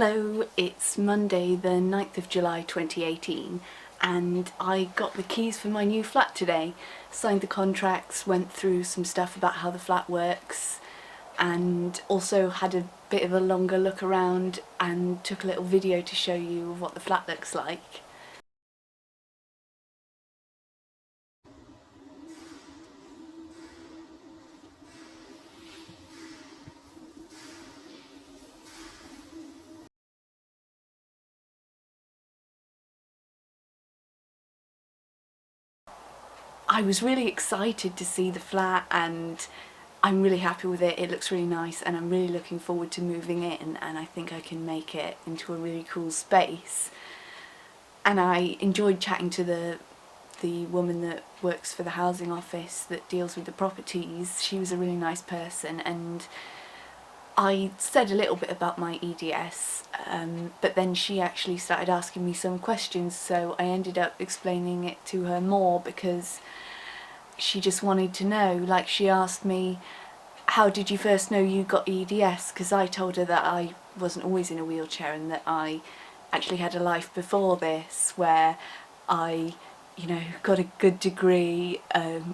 Hello, it's Monday the 9th of July 2018 and I got the keys for my new flat today. Signed the contracts, went through some stuff about how the flat works and also had a bit of a longer look around and took a little video to show you what the flat looks like. I was really excited to see the flat and I'm really happy with it. It looks really nice and I'm really looking forward to moving in, and I think I can make it into a really cool space. And I enjoyed chatting to the woman that works for the housing office that deals with the properties. She was a really nice person, and I said a little bit about my EDS, but then she actually started asking me some questions, so I ended up explaining it to her more because she just wanted to know. Like, she asked me, how did you first know you got EDS? Because I told her that I wasn't always in a wheelchair and that I actually had a life before this where I, got a good degree,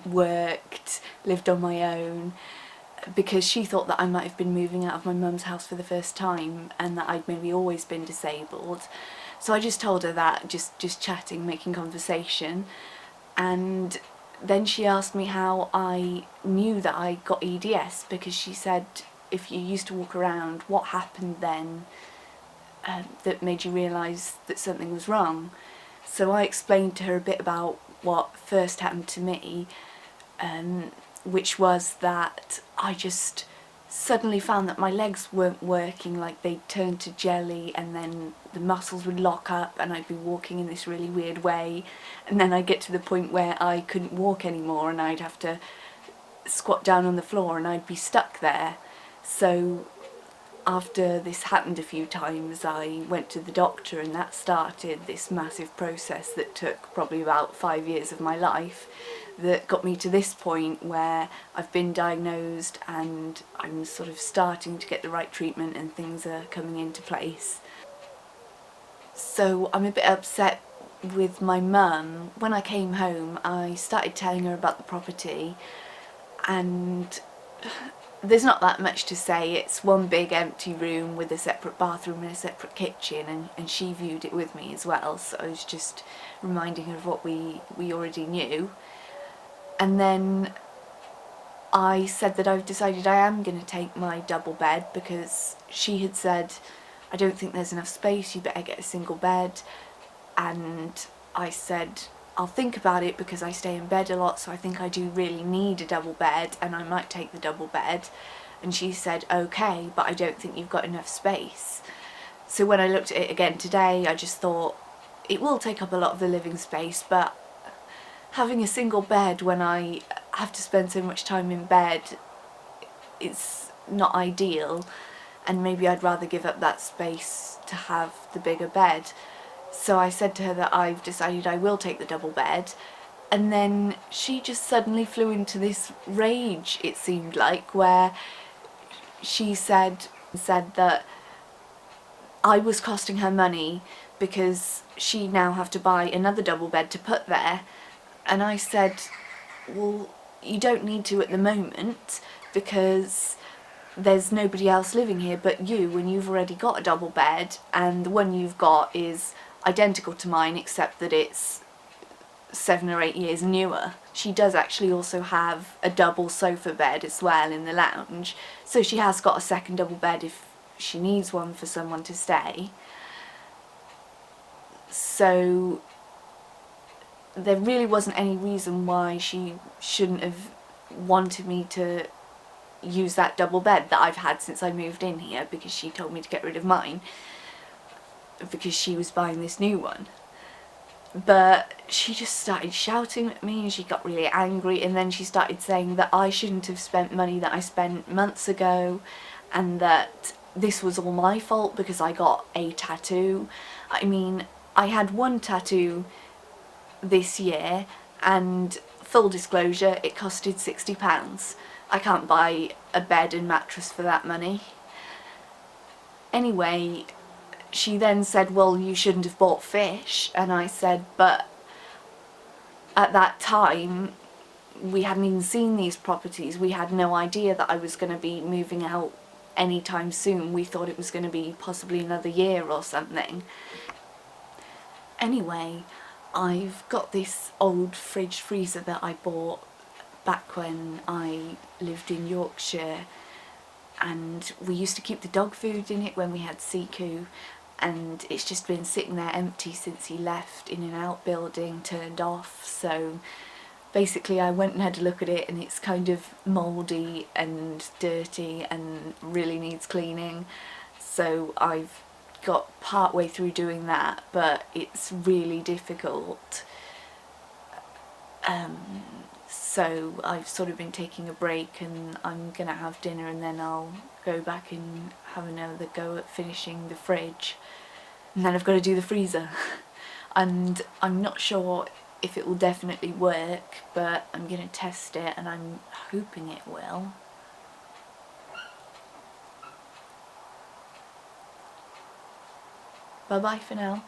worked, lived on my own, because she thought that I might have been moving out of my mum's house for the first time and that I'd maybe always been disabled. So I just told her that, just chatting, making conversation, and then she asked me how I knew that I got EDS, because she said, if you used to walk around, what happened then that made you realise that something was wrong? So I explained to her a bit about what first happened to me, which was that I just suddenly found that my legs weren't working, like they turned to jelly, and then the muscles would lock up and I'd be walking in this really weird way, and then I'd get to the point where I couldn't walk anymore and I'd have to squat down on the floor and I'd be stuck there. So after this happened a few times, I went to the doctor, and that started this massive process that took probably about 5 years of my life, that got me to this point where I've been diagnosed and I'm sort of starting to get the right treatment and things are coming into place. So I'm a bit upset with my mum. When I came home, I started telling her about the property, and there's not that much to say. It's one big empty room with a separate bathroom and a separate kitchen, and she viewed it with me as well, so I was just reminding her of what we already knew. And then I said that I've decided I am going to take my double bed, because she had said, I don't think there's enough space, you better get a single bed. And I said, I'll think about it, because I stay in bed a lot, so I think I do really need a double bed and I might take the double bed. And she said, okay, but I don't think you've got enough space. So when I looked at it again today, I just thought, it will take up a lot of the living space, but having a single bed when I have to spend so much time in bed, it's not ideal, and maybe I'd rather give up that space to have the bigger bed. So I said to her that I've decided I will take the double bed, and then she just suddenly flew into this rage, it seemed like, where she said that I was costing her money because she now have to buy another double bed to put there. And I said, well, you don't need to at the moment, because there's nobody else living here but you, and you've already got a double bed, and the one you've got is identical to mine except that it's 7 or 8 years newer. She does actually also have a double sofa bed as well in the lounge, so she has got a second double bed if she needs one for someone to stay. So there really wasn't any reason why she shouldn't have wanted me to use that double bed that I've had since I moved in here, because she told me to get rid of mine because she was buying this new one. But she just started shouting at me and she got really angry, and then she started saying that I shouldn't have spent money that I spent months ago, and that this was all my fault because I got a tattoo. I mean, I had one tattoo this year, and full disclosure, it costed £60. I can't buy a bed and mattress for that money. Anyway, she then said, well, you shouldn't have bought fish, and I said, but at that time we hadn't even seen these properties. We had no idea that I was going to be moving out anytime soon. We thought it was going to be possibly another year or something. Anyway, I've got this old fridge freezer that I bought back when I lived in Yorkshire, and we used to keep the dog food in it when we had Siku, and it's just been sitting there empty since he left, in an outbuilding, turned off. So basically I went and had a look at it, and it's kind of mouldy and dirty and really needs cleaning. So I've got part way through doing that, but it's really difficult. So I've sort of been taking a break, and I'm gonna have dinner and then I'll go back and have another go at finishing the fridge, and then I've got to do the freezer. And I'm not sure if it will definitely work, but I'm gonna test it and I'm hoping it will. Bye bye for now.